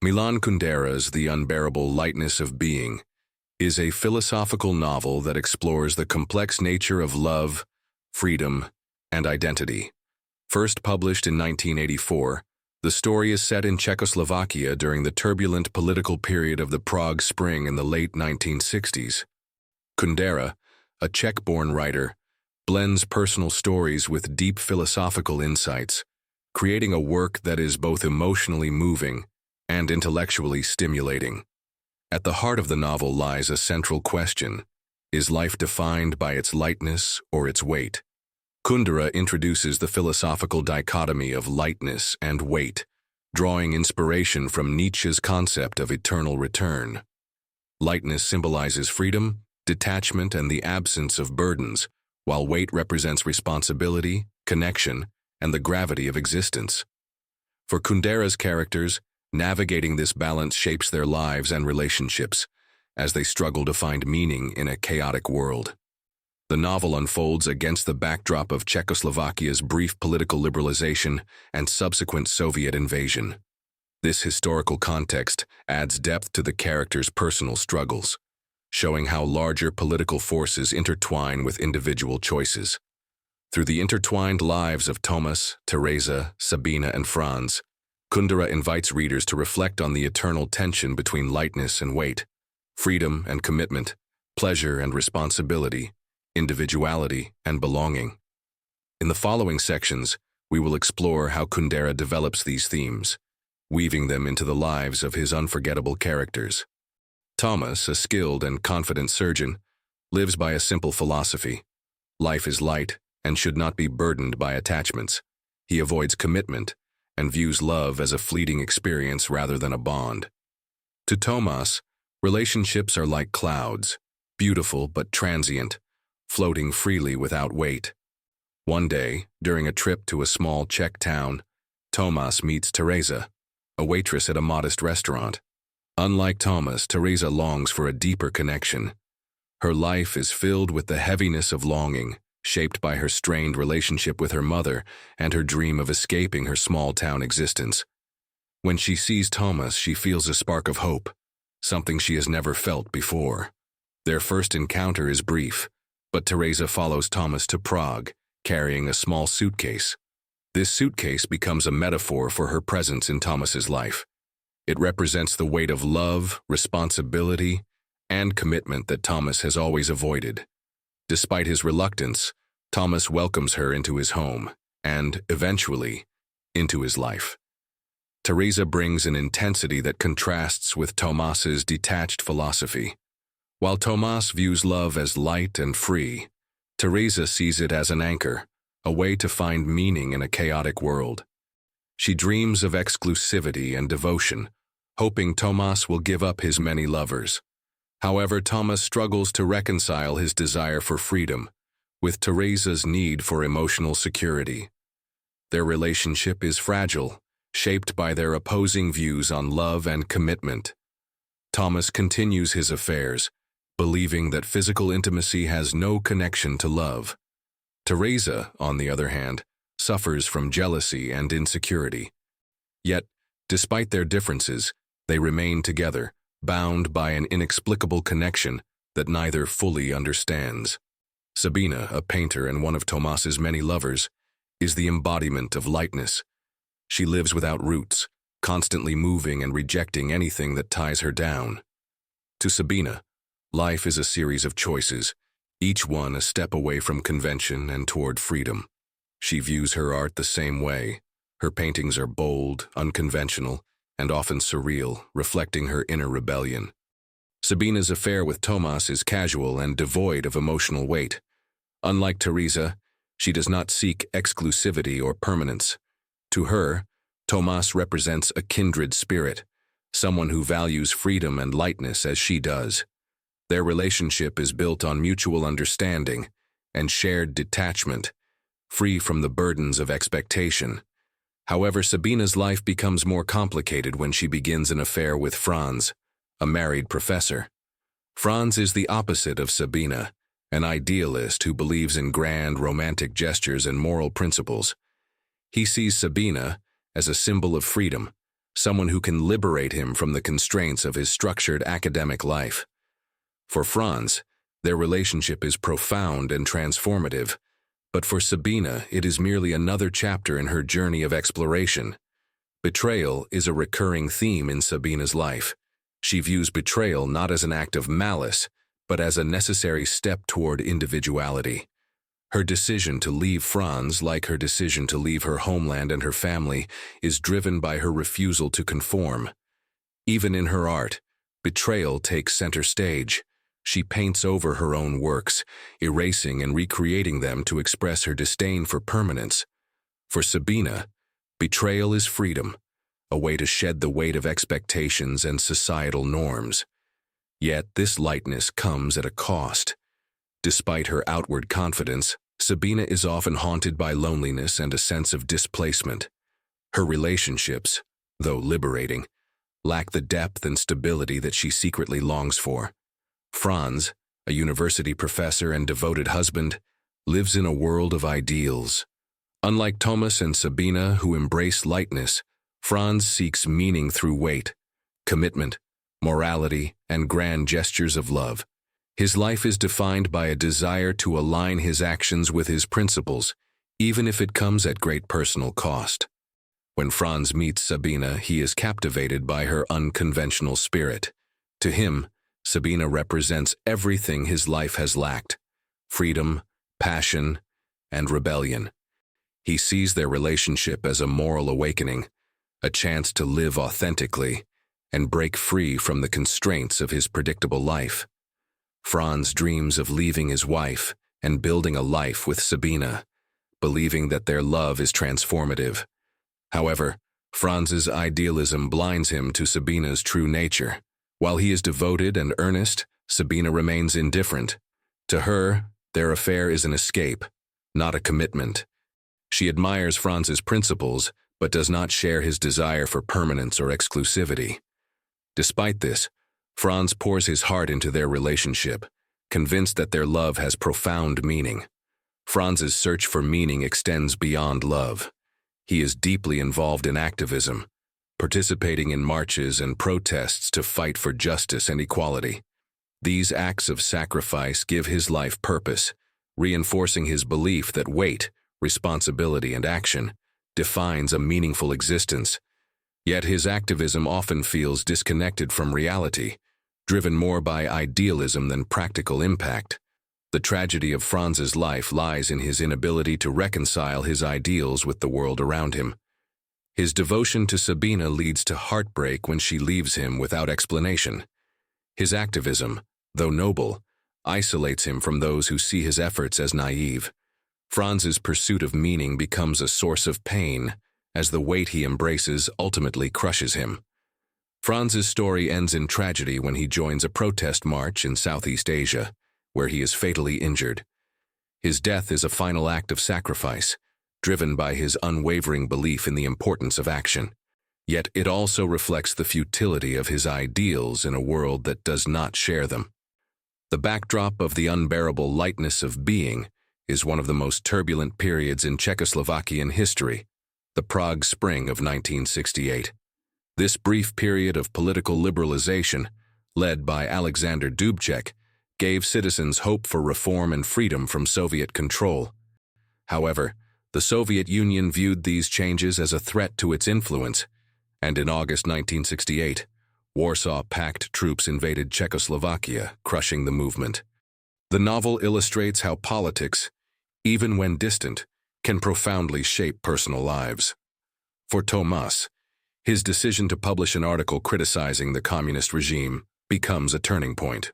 Milan Kundera's The Unbearable Lightness of Being is a philosophical novel that explores the complex nature of love, freedom, and identity. First published in 1984, the story is set in Czechoslovakia during the turbulent political period of the Prague Spring in the late 1960s. Kundera, a Czech-born writer, blends personal stories with deep philosophical insights, creating a work that is both emotionally moving and intellectually stimulating. At the heart of the novel lies a central question: is life defined by its lightness or its weight? Kundera introduces the philosophical dichotomy of lightness and weight, drawing inspiration from Nietzsche's concept of eternal return. Lightness symbolizes freedom, detachment, and the absence of burdens, while weight represents responsibility, connection, and the gravity of existence. For Kundera's characters, navigating this balance shapes their lives and relationships as they struggle to find meaning in a chaotic world. The novel unfolds against the backdrop of Czechoslovakia's brief political liberalization and subsequent Soviet invasion. This historical context adds depth to the characters' personal struggles, showing how larger political forces intertwine with individual choices. Through the intertwined lives of Thomas, Teresa, Sabina, and Franz, Kundera invites readers to reflect on the eternal tension between lightness and weight, freedom and commitment, pleasure and responsibility, individuality and belonging. In the following sections, we will explore how Kundera develops these themes, weaving them into the lives of his unforgettable characters. Thomas, a skilled and confident surgeon, lives by a simple philosophy: life is light and should not be burdened by attachments. He avoids commitment and views love as a fleeting experience rather than a bond. To Thomas, relationships are like clouds, beautiful but transient, floating freely without weight. One day, during a trip to a small Czech town, Thomas meets Teresa, a waitress at a modest restaurant. Unlike Thomas, Teresa longs for a deeper connection. Her life is filled with the heaviness of longing, shaped by her strained relationship with her mother and her dream of escaping her small-town existence. When she sees Thomas, she feels a spark of hope, something she has never felt before. Their first encounter is brief, but Teresa follows Thomas to Prague, carrying a small suitcase. This suitcase becomes a metaphor for her presence in Thomas's life. It represents the weight of love, responsibility, and commitment that Thomas has always avoided. Despite his reluctance, Thomas welcomes her into his home and, eventually, into his life. Teresa brings an intensity that contrasts with Thomas's detached philosophy. While Thomas views love as light and free, Teresa sees it as an anchor, a way to find meaning in a chaotic world. She dreams of exclusivity and devotion, hoping Thomas will give up his many lovers. However, Thomas struggles to reconcile his desire for freedom with Teresa's need for emotional security. Their relationship is fragile, shaped by their opposing views on love and commitment. Thomas continues his affairs, believing that physical intimacy has no connection to love. Teresa, on the other hand, suffers from jealousy and insecurity. Yet, despite their differences, they remain together, bound by an inexplicable connection that neither fully understands. Sabina, a painter and one of Thomas's many lovers, is the embodiment of lightness. She lives without roots, constantly moving and rejecting anything that ties her down. To Sabina, life is a series of choices, each one a step away from convention and toward freedom. She views her art the same way. Her paintings are bold, unconventional, and often surreal, reflecting her inner rebellion. Sabina's affair with Thomas is casual and devoid of emotional weight. Unlike Teresa, she does not seek exclusivity or permanence. To her, Thomas represents a kindred spirit, someone who values freedom and lightness as she does. Their relationship is built on mutual understanding and shared detachment, free from the burdens of expectation. However, Sabina's life becomes more complicated when she begins an affair with Franz, a married professor. Franz is the opposite of Sabina, an idealist who believes in grand romantic gestures and moral principles. He sees Sabina as a symbol of freedom, someone who can liberate him from the constraints of his structured academic life. For Franz, their relationship is profound and transformative, but for Sabina, it is merely another chapter in her journey of exploration. Betrayal is a recurring theme in Sabina's life. She views betrayal not as an act of malice, but as a necessary step toward individuality. Her decision to leave Franz, like her decision to leave her homeland and her family, is driven by her refusal to conform. Even in her art, betrayal takes center stage. She paints over her own works, erasing and recreating them to express her disdain for permanence. For Sabina, betrayal is freedom, a way to shed the weight of expectations and societal norms. Yet this lightness comes at a cost. Despite her outward confidence, Sabina is often haunted by loneliness and a sense of displacement. Her relationships, though liberating, lack the depth and stability that she secretly longs for. Franz, a university professor and devoted husband, lives in a world of ideals. Unlike Thomas and Sabina, who embrace lightness, Franz seeks meaning through weight, commitment, morality, and grand gestures of love. His life is defined by a desire to align his actions with his principles, even if it comes at great personal cost. When Franz meets Sabina, he is captivated by her unconventional spirit. To him, Sabina represents everything his life has lacked: freedom, passion, and rebellion. He sees their relationship as a moral awakening, a chance to live authentically and break free from the constraints of his predictable life. Franz dreams of leaving his wife and building a life with Sabina, believing that their love is transformative. However, Franz's idealism blinds him to Sabina's true nature. While he is devoted and earnest, Sabina remains indifferent. To her, their affair is an escape, not a commitment. She admires Franz's principles, but does not share his desire for permanence or exclusivity. Despite this, Franz pours his heart into their relationship, convinced that their love has profound meaning. Franz's search for meaning extends beyond love. He is deeply involved in activism, participating in marches and protests to fight for justice and equality. These acts of sacrifice give his life purpose, reinforcing his belief that weight, responsibility, and action defines a meaningful existence. Yet his activism often feels disconnected from reality, driven more by idealism than practical impact. The tragedy of Franz's life lies in his inability to reconcile his ideals with the world around him. His devotion to Sabina leads to heartbreak when she leaves him without explanation. His activism, though noble, isolates him from those who see his efforts as naive. Franz's pursuit of meaning becomes a source of pain, as the weight he embraces ultimately crushes him. Franz's story ends in tragedy when he joins a protest march in Southeast Asia, where he is fatally injured. His death is a final act of sacrifice, driven by his unwavering belief in the importance of action. Yet it also reflects the futility of his ideals in a world that does not share them. The backdrop of the unbearable lightness of being is one of the most turbulent periods in Czechoslovakian history, the Prague Spring of 1968. This brief period of political liberalization, led by Alexander Dubček, gave citizens hope for reform and freedom from Soviet control. However, the Soviet Union viewed these changes as a threat to its influence, and in August 1968, Warsaw Pact troops invaded Czechoslovakia, crushing the movement. The novel illustrates how politics, even when distant, can profoundly shape personal lives. For Tomas, his decision to publish an article criticizing the communist regime becomes a turning point.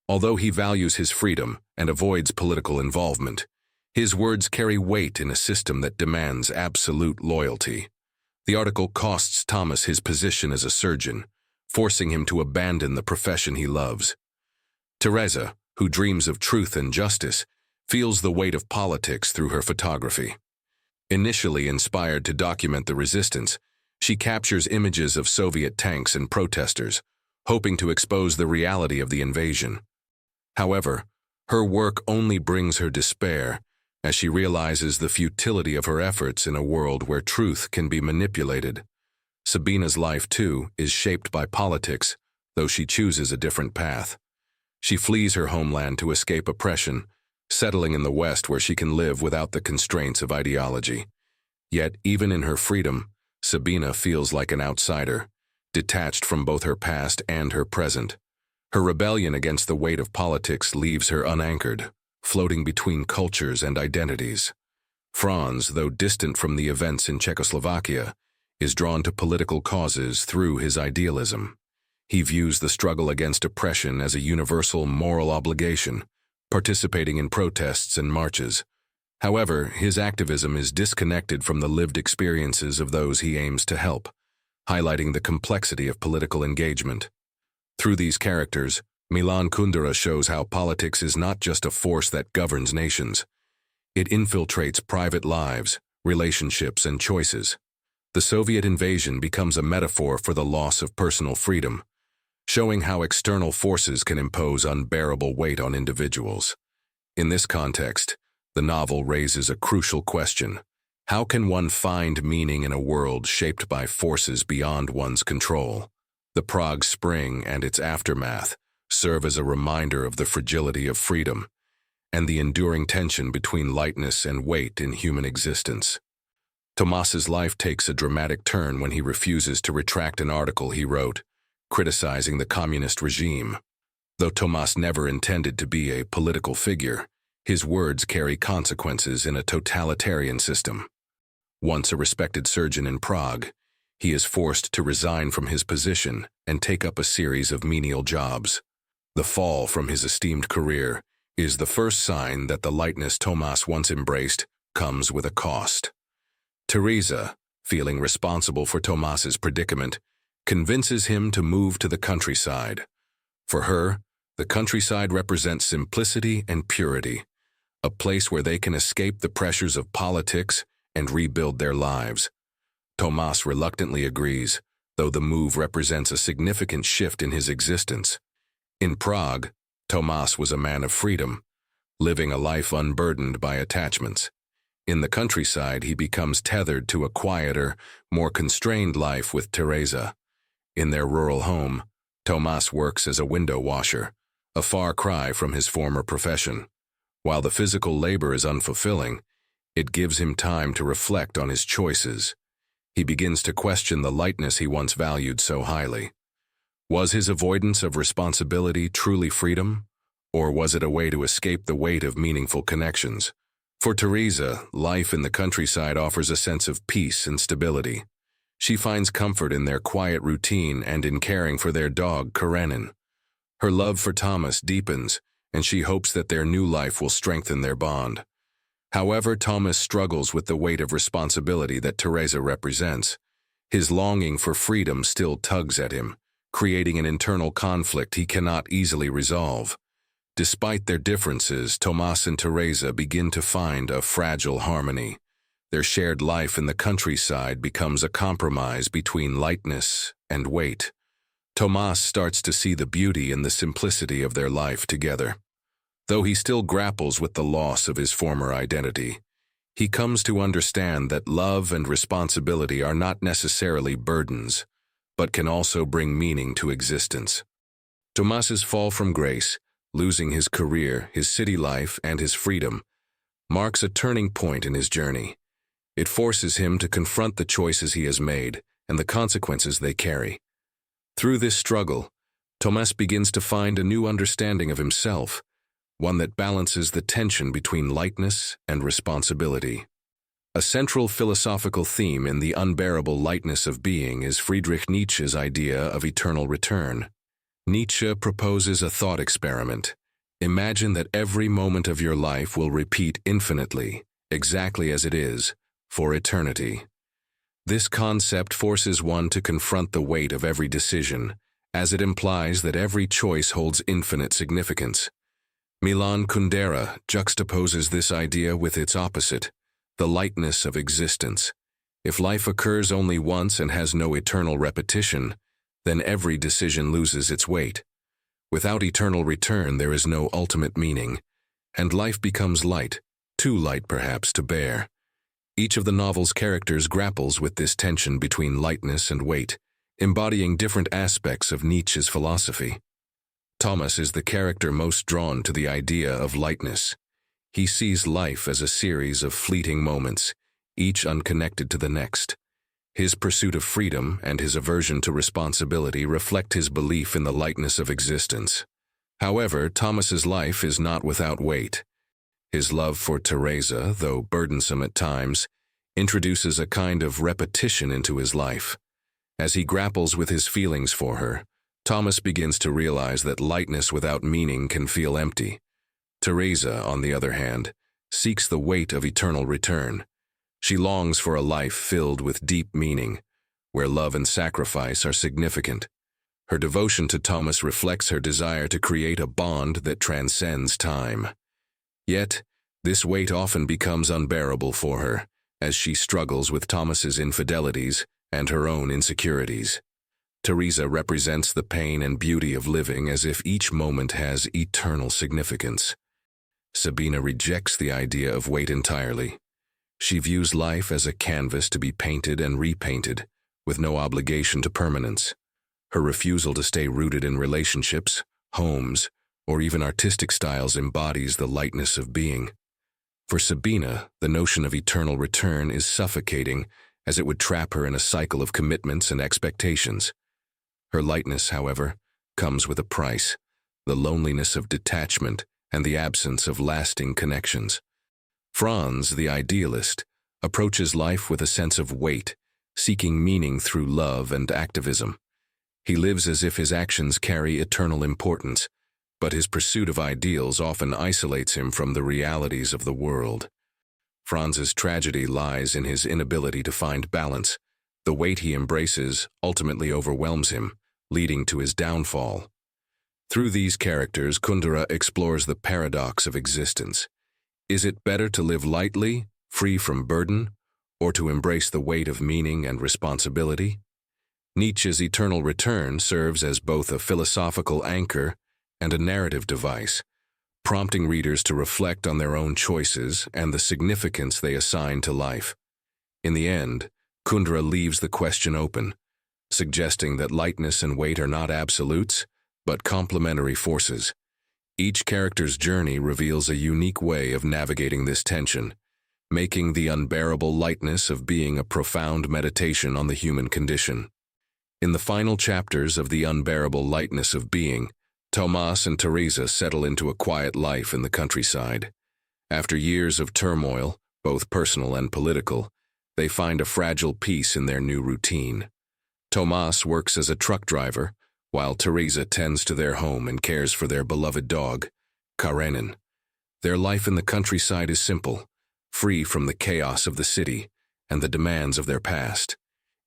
Although he values his freedom and avoids political involvement, his words carry weight in a system that demands absolute loyalty. The article costs Thomas his position as a surgeon, forcing him to abandon the profession he loves. Teresa, who dreams of truth and justice, feels the weight of politics through her photography. Initially inspired to document the resistance, she captures images of Soviet tanks and protesters, hoping to expose the reality of the invasion. However, her work only brings her despair as she realizes the futility of her efforts in a world where truth can be manipulated. Sabina's life, too, is shaped by politics, though she chooses a different path. She flees her homeland to escape oppression, settling in the West where she can live without the constraints of ideology. Yet, even in her freedom, Sabina feels like an outsider, detached from both her past and her present. Her rebellion against the weight of politics leaves her unanchored, floating between cultures and identities. Franz, though distant from the events in Czechoslovakia, is drawn to political causes through his idealism. He views the struggle against oppression as a universal moral obligation, participating in protests and marches. However, his activism is disconnected from the lived experiences of those he aims to help, highlighting the complexity of political engagement. Through these characters, Milan Kundera shows how politics is not just a force that governs nations. It infiltrates private lives, relationships, and choices. The Soviet invasion becomes a metaphor for the loss of personal freedom, showing how external forces can impose unbearable weight on individuals. In this context, the novel raises a crucial question. How can one find meaning in a world shaped by forces beyond one's control? The Prague Spring and its aftermath serve as a reminder of the fragility of freedom and the enduring tension between lightness and weight in human existence. Tomas's life takes a dramatic turn when he refuses to retract an article he wrote, criticizing the communist regime. Though Tomas never intended to be a political figure, his words carry consequences in a totalitarian system. Once a respected surgeon in Prague, he is forced to resign from his position and take up a series of menial jobs. The fall from his esteemed career is the first sign that the lightness Tomas once embraced comes with a cost. Teresa, feeling responsible for Tomas's predicament, convinces him to move to the countryside. For her, the countryside represents simplicity and purity, a place where they can escape the pressures of politics and rebuild their lives. Tomas reluctantly agrees, though the move represents a significant shift in his existence. In Prague, Tomas was a man of freedom, living a life unburdened by attachments. In the countryside, he becomes tethered to a quieter, more constrained life with Teresa. In their rural home, Tomas works as a window washer, a far cry from his former profession. While the physical labor is unfulfilling, it gives him time to reflect on his choices. He begins to question the lightness he once valued so highly. Was his avoidance of responsibility truly freedom, or was it a way to escape the weight of meaningful connections? For Teresa, life in the countryside offers a sense of peace and stability. She finds comfort in their quiet routine and in caring for their dog, Karenin. Her love for Thomas deepens, and she hopes that their new life will strengthen their bond. However, Thomas struggles with the weight of responsibility that Teresa represents. His longing for freedom still tugs at him, creating an internal conflict he cannot easily resolve. Despite their differences, Tomas and Teresa begin to find a fragile harmony. Their shared life in the countryside becomes a compromise between lightness and weight. Tomas starts to see the beauty in the simplicity of their life together. Though he still grapples with the loss of his former identity, he comes to understand that love and responsibility are not necessarily burdens, but can also bring meaning to existence. Tomas's fall from grace, losing his career, his city life, and his freedom, marks a turning point in his journey. It forces him to confront the choices he has made and the consequences they carry. Through this struggle, Tomas begins to find a new understanding of himself, one that balances the tension between lightness and responsibility. A central philosophical theme in the unbearable lightness of being is Friedrich Nietzsche's idea of eternal return. Nietzsche proposes a thought experiment. Imagine that every moment of your life will repeat infinitely, exactly as it is, for eternity. This concept forces one to confront the weight of every decision, as it implies that every choice holds infinite significance. Milan Kundera juxtaposes this idea with its opposite, the lightness of existence. If life occurs only once and has no eternal repetition, then every decision loses its weight. Without eternal return, there is no ultimate meaning, and life becomes light, too light perhaps to bear. Each of the novel's characters grapples with this tension between lightness and weight, embodying different aspects of Nietzsche's philosophy. Thomas is the character most drawn to the idea of lightness. He sees life as a series of fleeting moments, each unconnected to the next. His pursuit of freedom and his aversion to responsibility reflect his belief in the lightness of existence. However, Thomas's life is not without weight. His love for Teresa, though burdensome at times, introduces a kind of repetition into his life. As he grapples with his feelings for her, Thomas begins to realize that lightness without meaning can feel empty. Teresa, on the other hand, seeks the weight of eternal return. She longs for a life filled with deep meaning, where love and sacrifice are significant. Her devotion to Thomas reflects her desire to create a bond that transcends time. Yet, this weight often becomes unbearable for her, as she struggles with Thomas's infidelities and her own insecurities. Teresa represents the pain and beauty of living as if each moment has eternal significance. Sabina rejects the idea of weight entirely. She views life as a canvas to be painted and repainted, with no obligation to permanence. Her refusal to stay rooted in relationships, homes, or even artistic styles embodies the lightness of being. For Sabina, the notion of eternal return is suffocating, as it would trap her in a cycle of commitments and expectations. Her lightness, however, comes with a price: the loneliness of detachment and the absence of lasting connections. Franz, the idealist, approaches life with a sense of weight, seeking meaning through love and activism. He lives as if his actions carry eternal importance, but his pursuit of ideals often isolates him from the realities of the world. Franz's tragedy lies in his inability to find balance. The weight he embraces ultimately overwhelms him, leading to his downfall. Through these characters, Kundera explores the paradox of existence. Is it better to live lightly, free from burden, or to embrace the weight of meaning and responsibility? Nietzsche's eternal return serves as both a philosophical anchor and a narrative device, prompting readers to reflect on their own choices and the significance they assign to life. In the end, Kundera leaves the question open, suggesting that lightness and weight are not absolutes, but complementary forces. Each character's journey reveals a unique way of navigating this tension, making the unbearable lightness of being a profound meditation on the human condition. In the final chapters of The Unbearable Lightness of Being, Thomas and Teresa settle into a quiet life in the countryside. After years of turmoil, both personal and political, they find a fragile peace in their new routine. Thomas works as a truck driver, while Teresa tends to their home and cares for their beloved dog, Karenin. Their life in the countryside is simple, free from the chaos of the city and the demands of their past.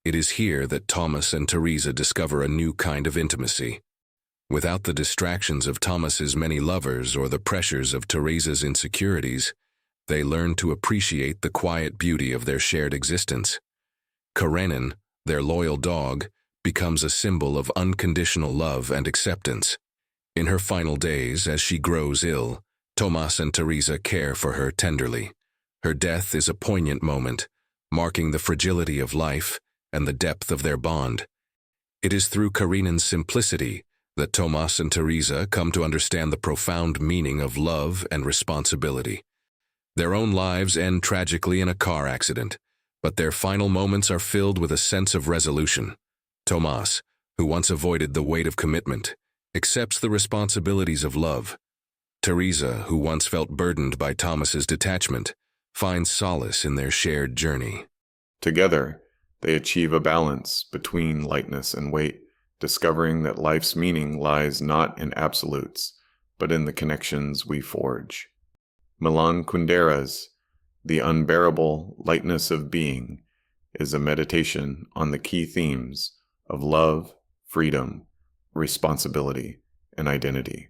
It is here that Thomas and Teresa discover a new kind of intimacy. Without the distractions of Thomas's many lovers or the pressures of Teresa's insecurities, they learn to appreciate the quiet beauty of their shared existence. Karenin, their loyal dog, becomes a symbol of unconditional love and acceptance. In her final days, as she grows ill, Thomas and Teresa care for her tenderly. Her death is a poignant moment, marking the fragility of life and the depth of their bond. It is through Karenin's simplicity that Thomas and Teresa come to understand the profound meaning of love and responsibility. Their own lives end tragically in a car accident, but their final moments are filled with a sense of resolution. Thomas, who once avoided the weight of commitment, accepts the responsibilities of love. Teresa, who once felt burdened by Thomas's detachment, finds solace in their shared journey. Together, they achieve a balance between lightness and weight, discovering that life's meaning lies not in absolutes, but in the connections we forge. Milan Kundera's The Unbearable Lightness of Being is a meditation on the key themes of love, freedom, responsibility, and identity.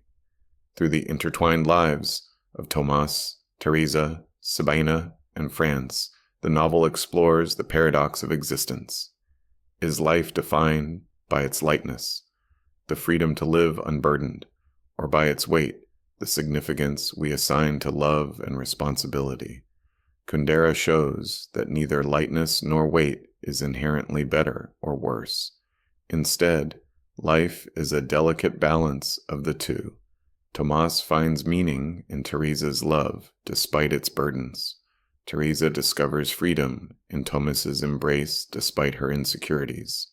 Through the intertwined lives of Thomas, Teresa, Sabina, and Franz, the novel explores the paradox of existence. Is life defined by its lightness, the freedom to live unburdened, or by its weight, the significance we assign to love and responsibility? Kundera shows that neither lightness nor weight is inherently better or worse. Instead, life is a delicate balance of the two. Tomas finds meaning in Teresa's love despite its burdens. Teresa discovers freedom in Tomas's embrace despite her insecurities.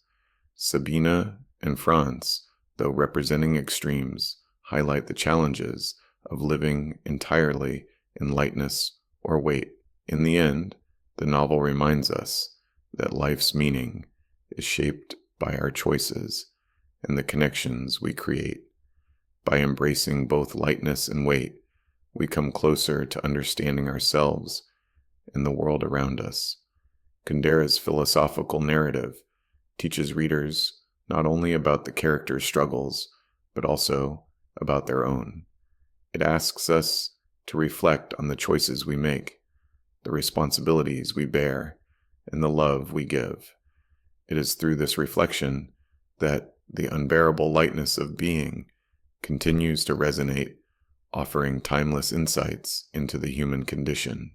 Sabina and Franz, though representing extremes, highlight the challenges of living entirely in lightness or weight. In the end, the novel reminds us that life's meaning is shaped by our choices and the connections we create. By embracing both lightness and weight, we come closer to understanding ourselves and the world around us. Kundera's philosophical narrative teaches readers not only about the characters' struggles, but also about their own. It asks us to reflect on the choices we make, the responsibilities we bear, and the love we give. It is through this reflection that the unbearable lightness of being continues to resonate, offering timeless insights into the human condition.